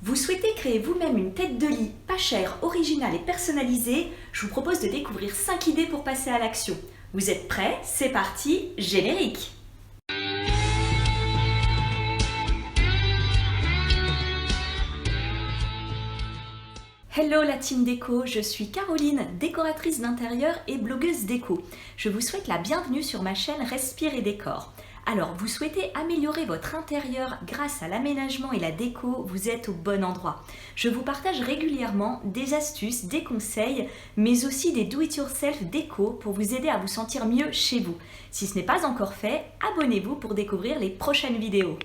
Vous souhaitez créer vous-même une tête de lit pas chère, originale et personnalisée? Je vous propose de découvrir 5 idées pour passer à l'action. Vous êtes prêts? C'est parti, générique! Hello la team déco, je suis Caroline, décoratrice d'intérieur et blogueuse déco. Je vous souhaite la bienvenue sur ma chaîne Respire et Décor. Alors, vous souhaitez améliorer votre intérieur grâce à l'aménagement et la déco, vous êtes au bon endroit. Je vous partage régulièrement des astuces, des conseils, mais aussi des do-it-yourself déco pour vous aider à vous sentir mieux chez vous. Si ce n'est pas encore fait, abonnez-vous pour découvrir les prochaines vidéos.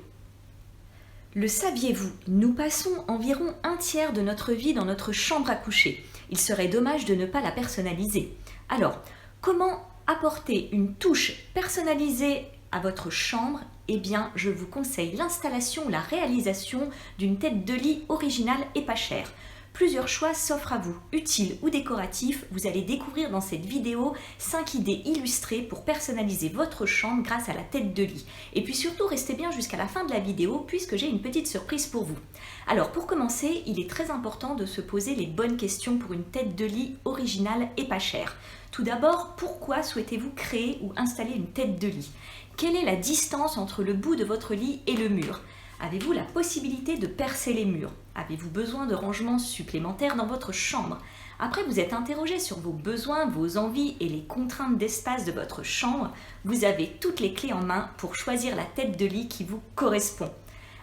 Le saviez-vous? Nous passons environ un tiers de notre vie dans notre chambre à coucher. Il serait dommage de ne pas la personnaliser. Alors, comment apporter une touche personnalisée à votre chambre? Eh bien, je vous conseille l'installation ou la réalisation d'une tête de lit originale et pas chère. Plusieurs choix s'offrent à vous, utiles ou décoratifs. Vous allez découvrir dans cette vidéo 5 idées illustrées pour personnaliser votre chambre grâce à la tête de lit. Et puis surtout, restez bien jusqu'à la fin de la vidéo puisque j'ai une petite surprise pour vous. Alors pour commencer, il est très important de se poser les bonnes questions pour une tête de lit originale et pas chère. Tout d'abord, pourquoi souhaitez-vous créer ou installer une tête de lit? Quelle est la distance entre le bout de votre lit et le mur? Avez-vous la possibilité de percer les murs? Avez-vous besoin de rangements supplémentaires dans votre chambre? Après vous êtes interrogé sur vos besoins, vos envies et les contraintes d'espace de votre chambre, vous avez toutes les clés en main pour choisir la tête de lit qui vous correspond.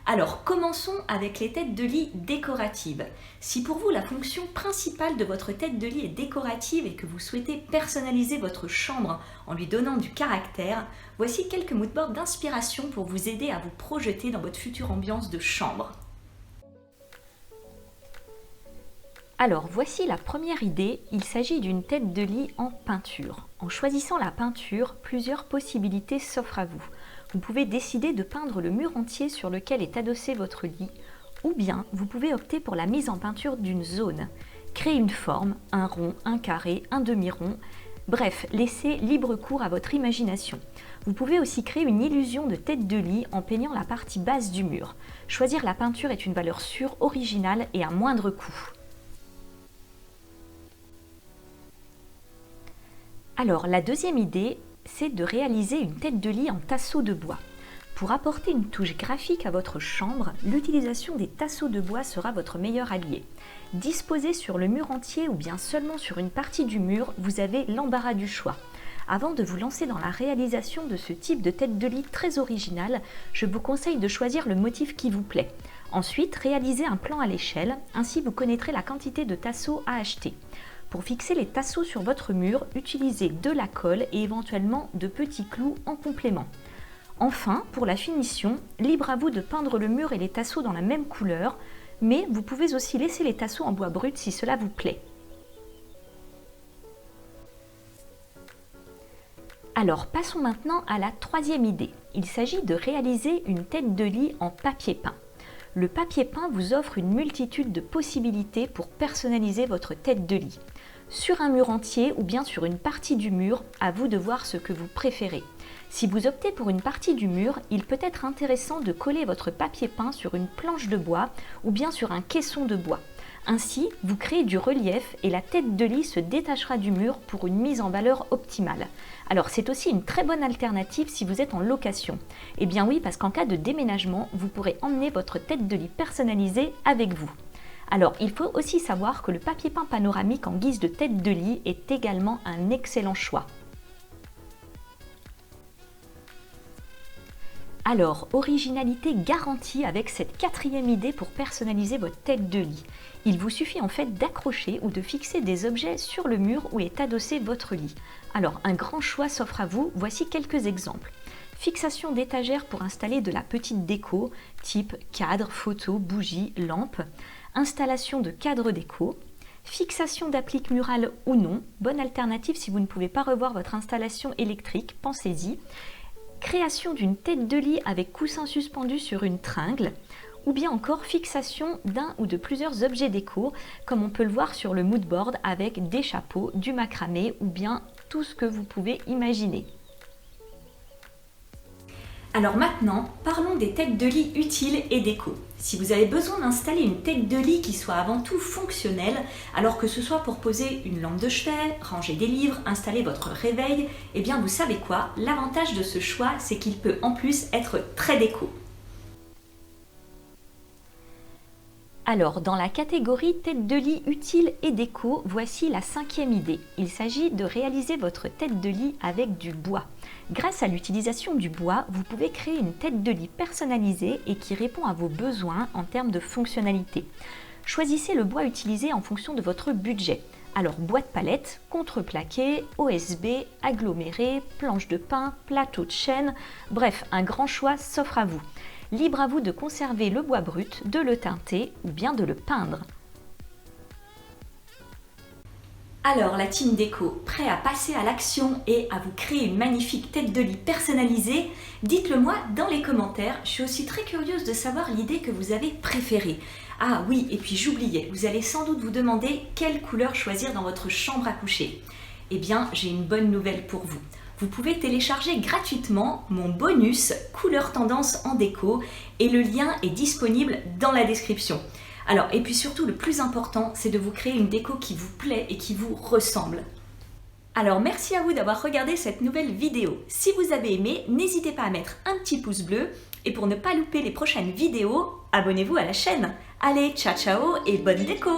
Alors commençons avec les têtes de lit décoratives. Si pour vous la fonction principale de votre tête de lit est décorative et que vous souhaitez personnaliser votre chambre en lui donnant du caractère, voici quelques moodboards d'inspiration pour vous aider à vous projeter dans votre future ambiance de chambre. Alors voici la première idée, il s'agit d'une tête de lit en peinture. En choisissant la peinture, plusieurs possibilités s'offrent à vous. Vous pouvez décider de peindre le mur entier sur lequel est adossé votre lit, ou bien vous pouvez opter pour la mise en peinture d'une zone. Créer une forme, un rond, un carré, un demi-rond, bref, laissez libre cours à votre imagination. Vous pouvez aussi créer une illusion de tête de lit en peignant la partie basse du mur. Choisir la peinture est une valeur sûre, originale et à moindre coût. Alors, la deuxième idée, c'est de réaliser une tête de lit en tasseau de bois. Pour apporter une touche graphique à votre chambre, l'utilisation des tasseaux de bois sera votre meilleur allié. Disposés sur le mur entier ou bien seulement sur une partie du mur, vous avez l'embarras du choix. Avant de vous lancer dans la réalisation de ce type de tête de lit très originale, je vous conseille de choisir le motif qui vous plaît. Ensuite, réalisez un plan à l'échelle, ainsi vous connaîtrez la quantité de tasseaux à acheter. Pour fixer les tasseaux sur votre mur, utilisez de la colle et éventuellement de petits clous en complément. Enfin, pour la finition, libre à vous de peindre le mur et les tasseaux dans la même couleur, mais vous pouvez aussi laisser les tasseaux en bois brut si cela vous plaît. Alors, passons maintenant à la troisième idée. Il s'agit de réaliser une tête de lit en papier peint. Le papier peint vous offre une multitude de possibilités pour personnaliser votre tête de lit. Sur un mur entier ou bien sur une partie du mur, à vous de voir ce que vous préférez. Si vous optez pour une partie du mur, il peut être intéressant de coller votre papier peint sur une planche de bois ou bien sur un caisson de bois. Ainsi, vous créez du relief et la tête de lit se détachera du mur pour une mise en valeur optimale. Alors c'est aussi une très bonne alternative si vous êtes en location. Eh bien oui, parce qu'en cas de déménagement, vous pourrez emmener votre tête de lit personnalisée avec vous. Alors il faut aussi savoir que le papier peint panoramique en guise de tête de lit est également un excellent choix. Alors, originalité garantie avec cette quatrième idée pour personnaliser votre tête de lit. Il vous suffit en fait d'accrocher ou de fixer des objets sur le mur où est adossé votre lit. Alors, un grand choix s'offre à vous, voici quelques exemples. Fixation d'étagères pour installer de la petite déco, type cadre, photo, bougie, lampe. Installation de cadre déco. Fixation d'applique murale ou non, bonne alternative si vous ne pouvez pas revoir votre installation électrique, pensez-y. Création d'une tête de lit avec coussin suspendu sur une tringle, ou bien encore fixation d'un ou de plusieurs objets déco, comme on peut le voir sur le moodboard avec des chapeaux, du macramé ou bien tout ce que vous pouvez imaginer. Alors maintenant, parlons des têtes de lit utiles et déco. Si vous avez besoin d'installer une tête de lit qui soit avant tout fonctionnelle, alors que ce soit pour poser une lampe de chevet, ranger des livres, installer votre réveil, eh bien vous savez quoi? L'avantage de ce choix, c'est qu'il peut en plus être très déco. Alors, dans la catégorie tête de lit utile et déco, voici la 5e idée. Il s'agit de réaliser votre tête de lit avec du bois. Grâce à l'utilisation du bois, vous pouvez créer une tête de lit personnalisée et qui répond à vos besoins en termes de fonctionnalité. Choisissez le bois utilisé en fonction de votre budget. Alors, bois de palette, contreplaqué, OSB, aggloméré, planche de pin, plateau de chêne, bref, un grand choix s'offre à vous. Libre à vous de conserver le bois brut, de le teinter ou bien de le peindre. Alors la team déco, prêt à passer à l'action et à vous créer une magnifique tête de lit personnalisée? Dites-le moi dans les commentaires, je suis aussi très curieuse de savoir l'idée que vous avez préférée. Ah oui, et puis j'oubliais, vous allez sans doute vous demander quelle couleur choisir dans votre chambre à coucher. Eh bien, j'ai une bonne nouvelle pour vous. Vous pouvez télécharger gratuitement mon bonus couleur tendance en déco et le lien est disponible dans la description. Alors, et puis surtout, le plus important, c'est de vous créer une déco qui vous plaît et qui vous ressemble. Alors, merci à vous d'avoir regardé cette nouvelle vidéo. Si vous avez aimé, n'hésitez pas à mettre un petit pouce bleu et pour ne pas louper les prochaines vidéos, abonnez-vous à la chaîne. Allez, ciao ciao et bonne déco!